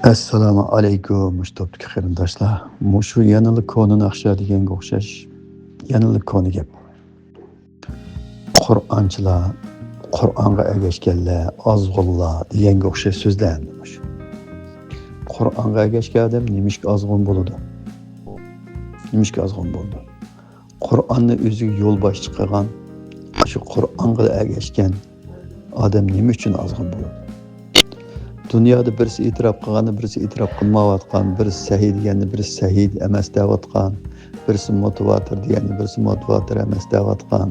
Assalomu alaykum mushtobdagi qarindoshlar. Mushu yanılı konu naqsha deganga o'xshash yanılı konu gap. Qur'onchilar, Qur'onga ergashganlar, ozg'unlar deganga o'xshash so'zlarni mushu. Qur'onga ergashgan odam nimishga ozg'un bo'ladi? Nimishga ozg'un bo'ldi? Qur'onni o'ziga yo'l boshchi qilgan, shu Qur'onga ergashgan odam nima uchun ozg'un bo'ladi? Dunyoda birisi e'tirof qilgani, birisi e'tirof qilmayotgan, birisi sahiy degani, birisi sahiy emas deyotgan, birisi motivator degani, birisi motivator emas deyotgan,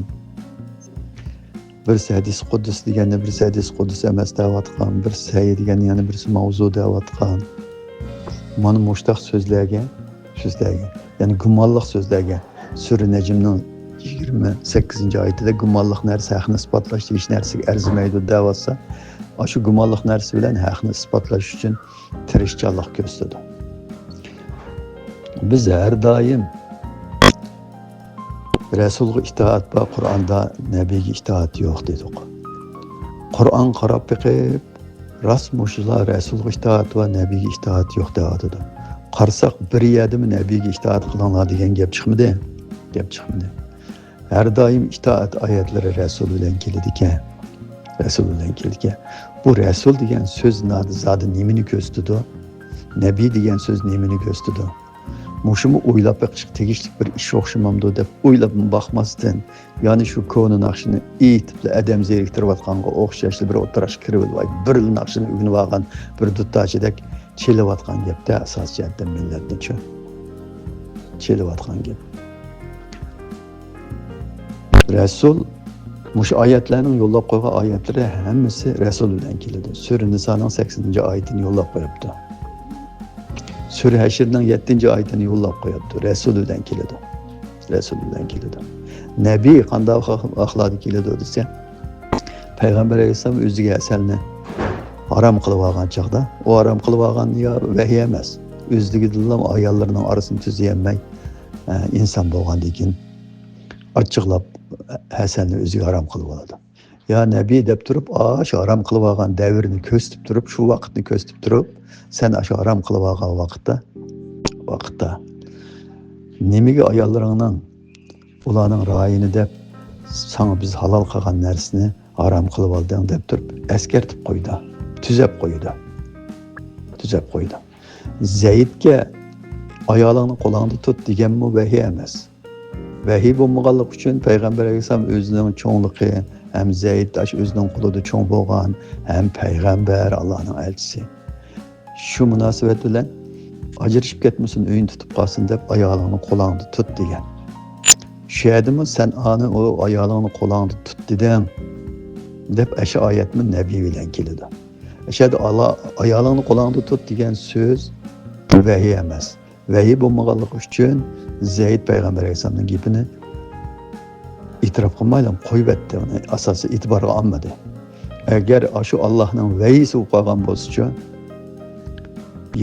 birisi hadis qudus degani, birisi hadis qudus emas deyotgan, birisi sahiy degani, yana birisi mavzu deyotgan. Mana mushtaq so'zlarga, ya'ni gumonliq so'zlarga Sura Najmning 28-oyatida gumonliq narsa haqni isbotlash hech narsaga arzimaydi deyotsa, shu gumonliq narsa bilan haqni isbotlash uchun tirishchanlik ko'rsatdi. Biz har doim Rasulga itoat va Qur'onda Nabiyga itoat yo'q dedik. Qur'on qarab biqib, rost mushlar Rasulga itoat va Nabiyga itoat yo'q deydi. Qarsak bir yerdimi Nabiyga itoat qilinglar degan gap chiqmadi. Her doim itoat oyatlari Rasul bilan keladi ekan. Bu Rasul degan so'z zodi nimani ko'rsatdi? Nabiy degan so'z nimani ko'rsatdi? Mushumi o'ylab beqish tegishli bir ish o'xshamamdi deb o'ylab baxmasdan, ya'ni shu konu naqshini etib adam zeriktirayotganga o'xshashli bir o'tirash kirib, bir naqshini o'rganib olgan bir duttachidek chelayotgan gapda asos jihatdan millatni chelayotgan gap. Rasul mush oyatlarning yo'llab qo'ygan oyatlari hammasi Rasul bilan keladi. Sura Nisoning 80-oyatini yo'llab qo'yibdi. Sura Hashrning 7-oyatini yo'llab qo'yibdi. Rasul bilan keladi. Nabiy qanday axloqda keladi desa, Payg'ambar alayhisalom o'ziga asalni harom qilib olgan chaqda, u harom qilib olgan yo vahiy emas. O'zligidan ayollarning orasini tuzayolmay inson bo'lgandan keyin ochiqlab Hasanni o'ziga harom qilib oladi. Ya Nabiy deb turib, shu harom qilib olgan davrni ko'rsatib turib, shu vaqtni ko'rsatib turib, sen shu harom qilib olgan vaqtda nimaga ayollaringning ularning ra'yini deb sana biz halol qilgan narsani harom qilib olding deb turib, eskartib qo'ydi. Tuzab qo'ydi. Zaydga ayolingni qo'lingda tut deganmi vahiy emas. Vahiy bo'lmaganlik uchun Payg'ambar alayhisalom o'zining cho'ngligi ham Zayd o'zining qo'lida cho'ng bo'lgan, ham payg'ambar Allohning elchisi. Shu munosabat bilan ajrashib ketmasin, uyini tutib qolsin deb ayolingni qo'lingda tut degan. Shu yerdami sen o ayolingni qo'lingda tut deding deb shu oyatmi Nabiy bilan keladi. O'shada Alloh ayolingni qo'lingda tut degan so'z vahiy emas. Vahiy bo'lmaganlik uchun Zayd Payg'ambar alayhisalomning gapini e'tirof qilmaydi, qo'yib etdi, uni asosiy e'tiborga olmadi. Agar shu Allohning vahiysi bo'lgan bo'lsa-chi,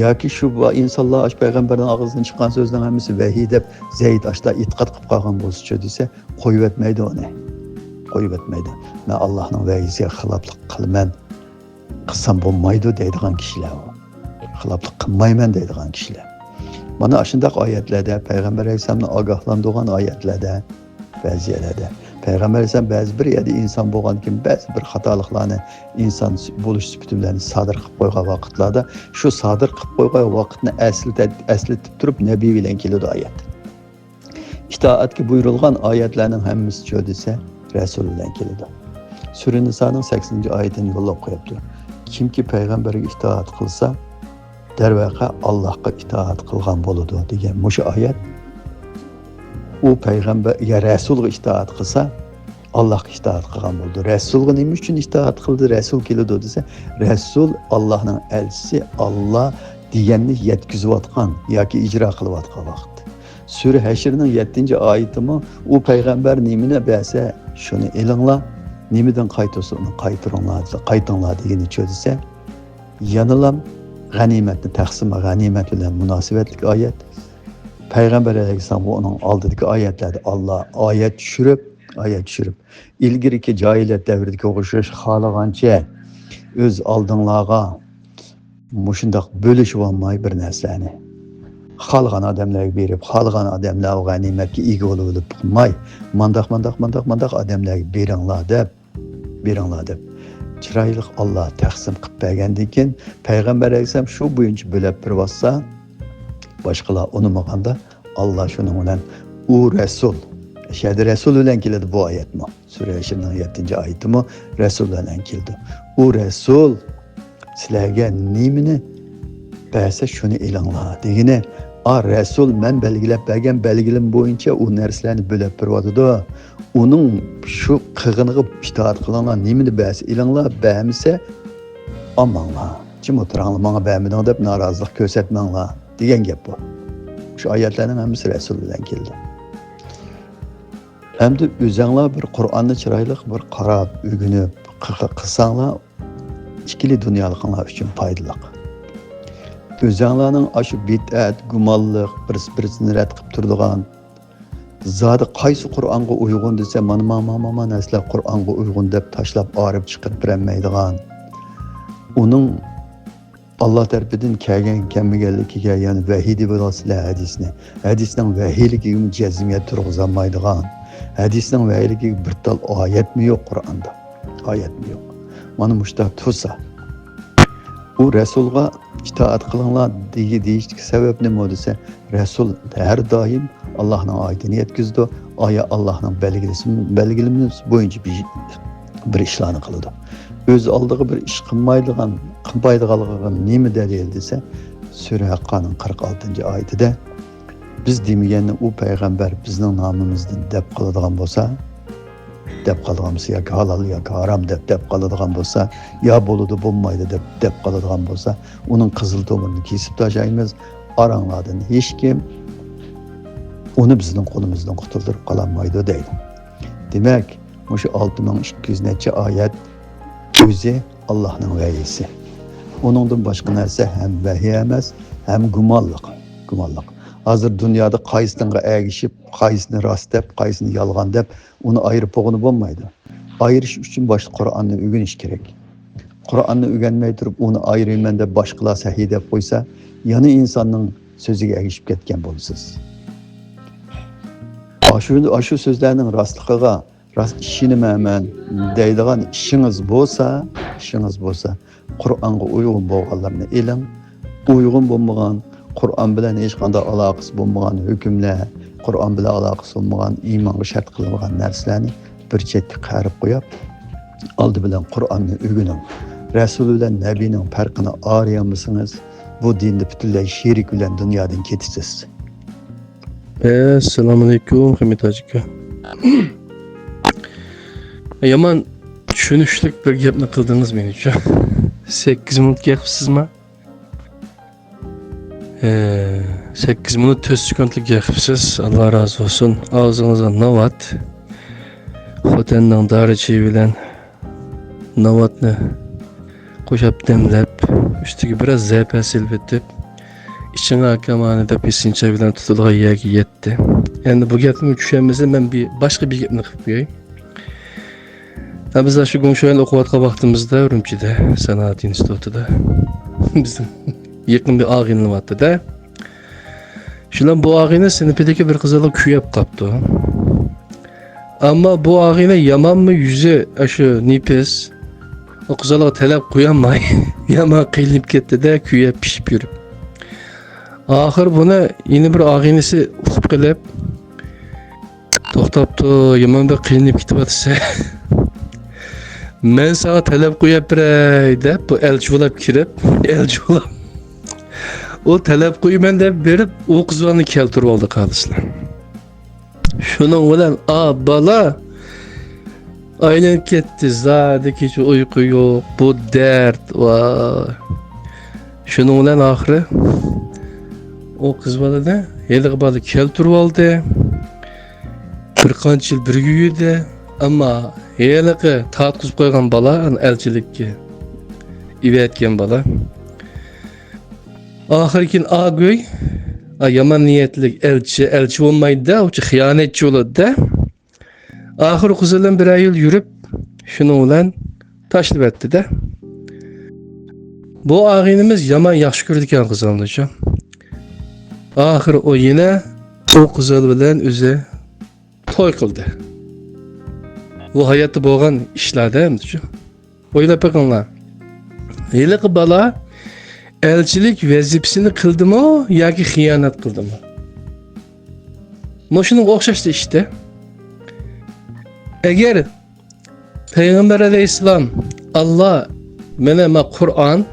yoki shu insonlar payg'ambarning og'zidan chiqqan so'zning hammasi vahiy deb Zayd ashta e'tiqod qilib qolgan bo'lsa-chi desa, qo'yib etmaydi uni. Men Allohning vahiysiga xiloflik qilman, qilsam bo'lmaydi deydigan kishilar. Xiloflik qilmayman deydigan kishilar. Mana shunday oyatlarda Payg'ambar alayhisalomni ogohlantirgan oyatlarda ba'zi yerlarda Payg'ambar alayhisalom ba'zi bir yerda inson bo'lgan kim ba'zi bir xatoliklarni inson bo'lish sifati bilan sodir qilib qo'ygan vaqtlarda shu sodir qilib qo'ygan vaqtni eslatib turib Nabiy bilan keladi oyat. Itoatga buyurilgan oyatlarning hammasi shu desa Rasul bilan keladi. Sura Nisoning 80-oyatini yo'llab qo'yibdi. Kimki payg'ambarga itoat qilsa darvaqa Allohga itoat qilgan bo'ladi degan mushu oyat. U payg'ambarga Rasulga itoat qilsa Allohga itoat qilgan bo'ldi. Rasulga nima uchun itoat qildi? Rasul keladi desa, Rasul Allohning elchisi, Alloh deganni yetkazayotgan yoki ijro qilayotgan vaqt. Sura Hashrning 7-oyatimi u payg'ambar nimani bersa shuni elinglar, nimadan qaytsa uni qaytinglar degani desa, yanilam g'animatni taqsim g'animat bilan munosabatli oyat. Payg'ambar alayhisalom uning oldidagi oyatlarda Alloh oyat tushirib ilgiriki cahiliyet devridagi o'xshash xohlagancha o'z oldinglarga mushundaq bölüşüp olmay bir narsani xalqan odamlarga berib, xalqan odamlar g'animatga ega bo'lib qilmay, mandaq odamlarga beringlar deb chiroyli Alloh taqsim qilib bergandan keyin payg'ambar alayhisalom shu bo'yicha bo'lib birvassa boshqalar unimaganda Alloh shuning bilan u rasul Şəhədə Rəsul ilə keladi bu ayətmi? Surə Həşrnin 7-ci ayətimi Rəsul ilə keldi. O Rəsul sizlərə nimini bəsə şunu elanglar. Degine, a Rəsul mən belgiləb bəgən belgilim boyunca o nərslərini bölüb birvadıdı. Onun şu qığınığı itaat qılanlar nimini bəsə elanglar, bəmisə amanlar. Kim oturanlar bana bəmidin deyib narazılıq göstərmənlər degen gəp bu. Şu ayətlərin hamısı Rəsul ilə keldi. Hem de özіңler bir Kur'an'ı çıraylık bir qarab, ügünüp, qılsanlar ikili dünyalıqlar üçün faydalık. Özіңlerinin aşı bid'at, gumallık, birisini rədd qıb turduğan, zadı qaysı Kur'an'a uygun dese, mana nəslə Kur'an'a uygun deb taşlap arıb çıxıb birənməydiğan, onun Allah tərəfindən kəlgən kəmmigellikiga, yani vəhidi bilasıyla hədisinin vəhiylikiga cəzmiyyət turğuzanmaydiğan, hadisning vəyligi bir tal ayet mi yok Kur'an'da? Ayet mi yok? Mana muşta tursa. O Resul'a itaat kılınlar deyiştik sebep ne mi dese, Resul her daim Allah'ın ayetini yetkizdi. Aya Allah'ın belgilimimiz boyunca bir işlerini kıldı. Öz aldığı bir iş kılmaydığı nemi delil dese, Sure Hakka'nın 46. ayetinde biz demegende o peygamber bizning namimizdan deb qiladigan bo'lsa, yoki halol yoki harom deb qiladigan bo'lsa, ya bo'ladi bo'lmaydi deb qiladigan bo'lsa, uning qizil tomirini kesib tashlaymiz. Aranglardan hech kim uni bizning qo'limizdan qutuldirib qololmaydi deydi. Demak, shu 6200 necha oyat o'zi Allohning vahiysi. Uningdan boshqa narsa ham vahiy emas, ham gumonliq. Hazır dünyada qayısına əgişib, qayısını rast deb, qayısını yalğan deb, onu ayırıb boğunu olmaydı. Ayırış üçün başta Kur'an'ı ögüniş gerek. Kur'an'ı ögənməy durub, onu ayırayım deb, başqalar səhih deb qoysa, yanı insanın sözüge əgişib ketken bolsuz. Aşı sözlərinin rastlıqıga, işini məmən deydiğən işiniz bolsa, Kur'an'a uyğun bolğanlarını elin, uyğun bolmağan, Kur'an bilan hech qanday aloqasi bo'lmagan hukmlar, Kur'an bilan aloqasi bo'lmagan iymonga shart qilingan narsalarni bir chetga qarib qo'yib, oldi bilan Kur'anni o'rganing. Rasul bilan Nabiyning farqini arayamısınız? Bu dinni butunlay sherik bilan dunyodan ketasiz. Assalomu alaykum, Hamid aka. Yaman tushunishlik bir gapni qildingiz men uchun. 8 minut gapsizmi? 8 minut 4 sekundlik yapıpsız. Allah razı olsun. Ağzınıza navat. Xotanның darıcı bilen navatni koşup demlep, üstüge biraz zeype silbetip, içine akamanı da pisinçe bilen tutulğa yegi yetti. Yani bu gapni düşenmizde ben başka bir gapni qilib qo'yay. Biz şu gün şöyle okuvatga baktığımızda Ürümçi'de, Sanat İnstitutu'da bizim yakın bir ağinli vardı da. Şulan bu ağine sinipedeki bir kızla küyep kaptı. Ama bu ağine yaman mı yüzü aşı nipes. O kızla talep koyamay. Yaman kıyılıp gitti de küyep pişip yürüp. Ahır buna yine bir ağinesi ufuk kılıp toxtaptı, yaman bir kıyılıp gitti batırsa. Men sana talep koyup birey dep bu elçi kirip o talep koyumen de berip o kızlarını keltirip aldı kalısına. Şunun bilen bala aylanıp ketdi, zadiki hiç uyku yok, bu dert var. Şunun bilen ahırı o kız bala da yeli balı keltirip aldı. Bir qancha yıl birga yürüdü ama heliqi tatqizib qo'ygan bola elchilikka ivetgan bola oxirgi agoy yomon niyatli elchi bo'lmaydi-da, o'sha xiyonatchi bo'ladi-da. Oxir qizi bilan bir yil yurib, shuning bilan tashlab etdi-da. Bu ağinimiz yaman yaxşı ko'radigan qizalni. Oxiri o yine o qizal bilan o'zi to'y qildi. Bu hayotda bo'lgan ishlarda endi-chi. O'ylab boqinglar. Heliqi bola elchilik vazifasini qildimi yoki xiyonat qildimi? Moshunga o'xshashdi işte. Agar Peygamber Aleyhisselam Allah menema Kur'an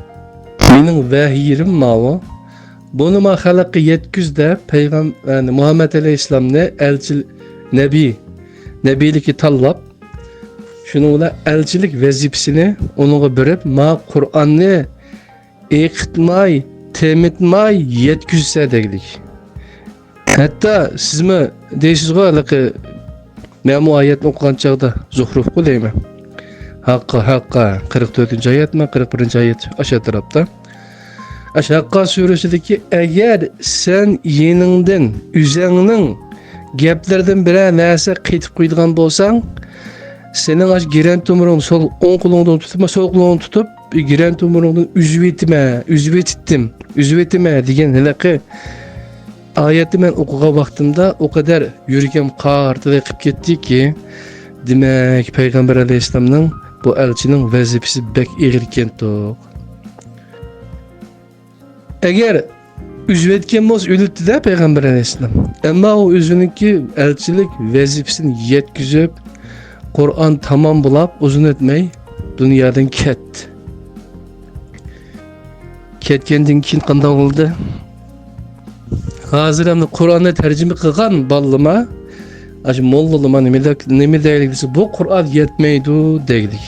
mening vahiyim ma'vo bunu ma xalqqa yetkuz deb Peygamber yani Muhammed Aleyhisselamni elchi nabiylikka tanlab şunu bilan elchilik vazifasini onunğa berib ma Qur'onni eqitmay, temitmay yetkizsa degdik. Hatta sizmi deysizga haliqi men bu oyatni o'qigan chaqda Zuhrufku deyman. Haqqa 44. oyatmi 41. oyat aşağı tarafta. Haqqa suresidagi agar sen yeningdan üzengning gaplardan biror narsa qaytib qo'ydigan bo'lsang, sening aş giren to'miring sol o'ng qo'lingdan tutib, sol qo'lingdan tutib, giren to'miringdan uzib etma degan haliqi oyatni men o'qigan vaqtimda o kadar yuragim qartib ketdiki, demak Peygamber Aleyhisselamning bu elchining vazifasi bek ig'ir ekan-to'q. Agar üzvetken bo'lsa o'libdi-da Peygamber Aleyhisselam. Ammo u o'zininki elchilik vazifasini yetkazib, Qur'on tamom bo'lib, uzun o'tmay dunyodan ketdi. Ketgandan keyin qanday bo'ldi? Hozir ham Qur'onni tarjima qilgan ballama, aşı mollama nima deylik desa, bu Qur'on yetmaydi deydik.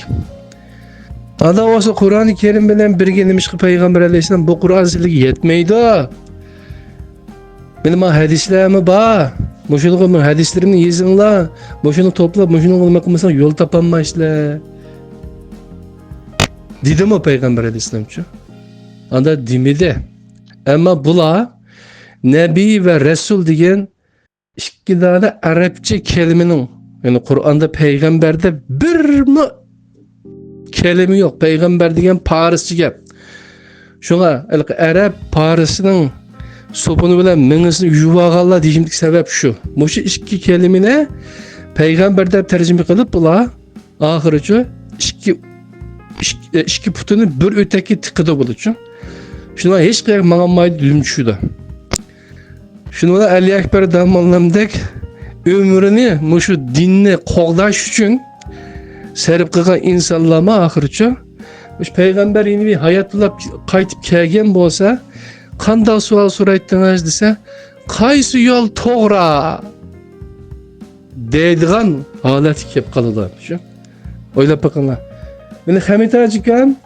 Ada olsa Qur'oni Kerim bilan birga nima qilib Peygamber Aleyhisselam bu Qur'on sizlarga yetmaydi. Benim hadislarimi bor. Mushuni hadislerimni yezinglar. Mushuni to'plab, mushuni nima qilmasang yo'l topolmaysizlar. Dedimi Peygamber Aleyhisselamchi? Anda demedi. Ammo bular Nabi ve Resul degan ikki dona arabcha kelimenin, yani Qur'onda Peygamber'de bir mi kelime yok. Peygamber degan Parisçi gap. Şuna Arab Parisinin sopunu bilen mingisini yuvagallar diyimdik sebep şu. Muşu iki kelimine Peygamber'de tercüme kılıp bular ahırıcı iki putunu bir öteki tıkıda bulucu. Şuna hiç kadar mağamaydı lümçüydü. Şuna Ali Ekber damanlamdek ömrünü muşu dinni qoğdaş üçün serip kılgan insanlarma ahırıcı. Peygamber yeni bir hayat bulup kaytıp kelgen bolsa, qanday sual so'raytdingiz desa, qaysi yo'l to'g'ri deydigan holatga kelib qoladi. Shu. O'ylab boqinglar. Meni Hamid akam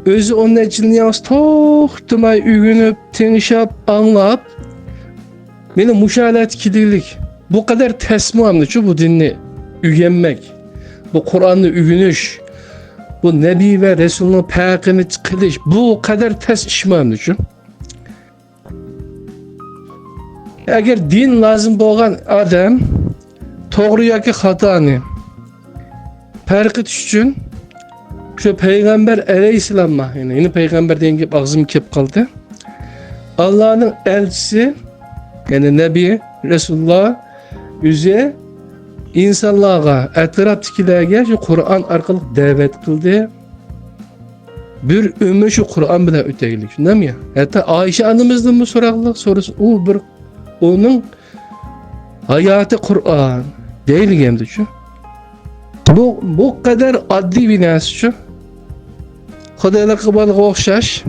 o'zi onun için yalnız to'xtamay uygunib, tinglab, anglab meni mushalat kidilik. Bu kadar tesmimdi şu bu dinni üyenmek. Bu Kur'an'ı ügünüş. Bu Nebi ve Resul'ün peygamberini kılış. Bu kadar tez işmemdi şu. Eğer din lazım bo'lgan adam to'g'ri yoki xatoni farqitish uchun shu Peygamber Aleyhisselam'a, yani Peygamber degan gap og'zimga kelib qoldi. Allah'ın elchisi, yani Nebi Resulullah o'zi insonlarga, atrofdagilarga shu Qur'on orqali da'vat qildi. Bir ömür şu Qur'on bilan o'taylik, shundami? Hatta Oyisha onamizdan bu so'roqlar so'rasa, u bir onun hayatı Kur'an deyilgemdi şu. Bu kadar adli bir narsa şu. Xudaylar qilganiga o'xshash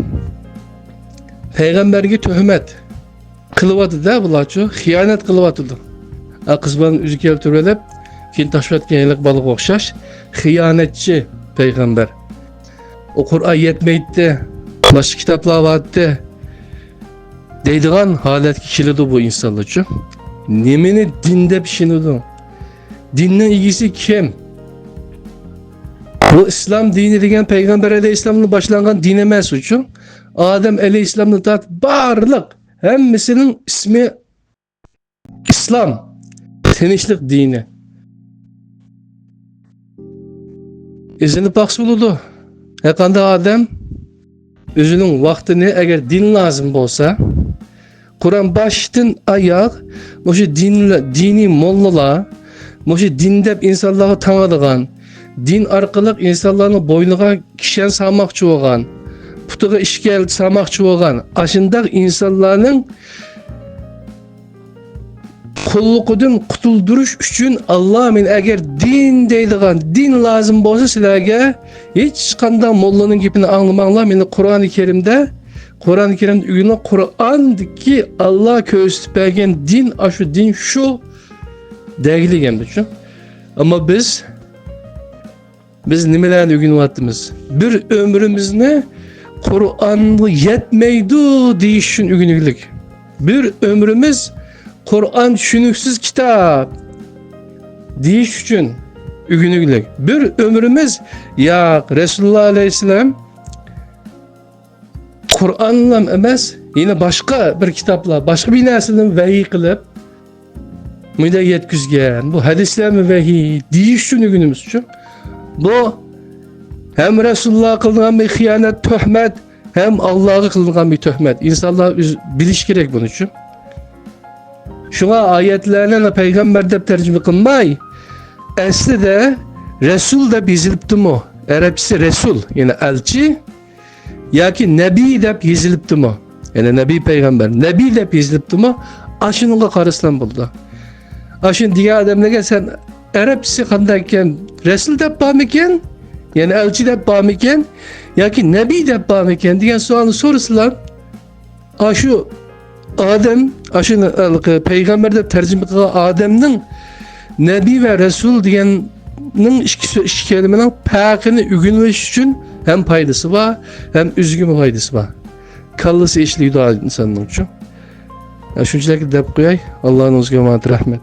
Peygamberge töhmet qılıvadı da bular şu, xiyonat qılıvatıdı. Qiz bilan o'zi keltirib, keyin tashlatganlik baliga o'xshash xiyonatchi Peygamber. O Qur'on yetmaydi, boshqa kitoblar vardı deydigan holatga keladi bu insonlar uchun. Nimani dinda pishiradi? Dinning egisi kim? Bu İslam dini degan Peygamber Aleyhisselam'ın başlangan din emas uchun. Adem Aleyhisselam'ın tat barliq hammasının ismi İslam. Tinchlik dini. İzini baxsa bo'ladi. Qanday odam özünün vaktini eğer din lazım olsa, Kur'an baştan ayak, moşu dini mollalar, moşu dinde insanları tanıdığan, din arkalık insanların boynuğa kişen salmakçı olan, putuğa işgal salmakçı olan, aşındak insanların kulluqudun qutulduruş üçün Allah min eğer din deydiğen din lazım olsa sizlerge hiç qanda mollanın gepini anlamanglar. Meni Kur'an-ı Kerim'de üyüne Kur'an'daki Allah köstüp bergen din aşı din şu değiligem düşün. Ama biz nimelerni ügünü attımız. Bir ömrümüzne Kur'an'ı yetmeydi deyişin ügünülük. Bir ömrümüz Kur'an düşünüksüz kitap deyiş için ügünülük. Bir ömrümüz ya Resulullah Aleyhisselam Kur'an'la emas, yine başka bir kitapla, başka bir nesilden vahiy kılıp müde yetkizgen, bu hadisler vahiy deyiş için ügünümüz için. Bu hem Resulullah kılınan bir hıyanet, töhmet, hem Allah'a kılınan bir töhmet. İnsanlar biliş gerek bunun için. Şuna ayetlerine peygamber de tercüme kılmay. Esli de Resul de bizilipti mu? Arapçası Resul, yani elçi, ya ki Nebi de bizilipti mu? Yani Nebi peygamber, Nebi de bizilipti mu? Aşınıga karıslan buldu. Aşın diye adamına sen Arapçası kandayken Resul de bağmıken, yani elçi de bağmıken, ya ki Nebi de bağmıken diyen soğanı sorusulan, aşı Adem, aşın peygamberde tercüme kılan Adem'nin Nebi ve Resul diyenin iki kelimenin pekini ügünleş için hem paydası var hem üzgün faydası var. Kallısı işliği dua insanın için. Şunca şekilde deyip koyay. Allah'ın özgürlüğüne rahmet.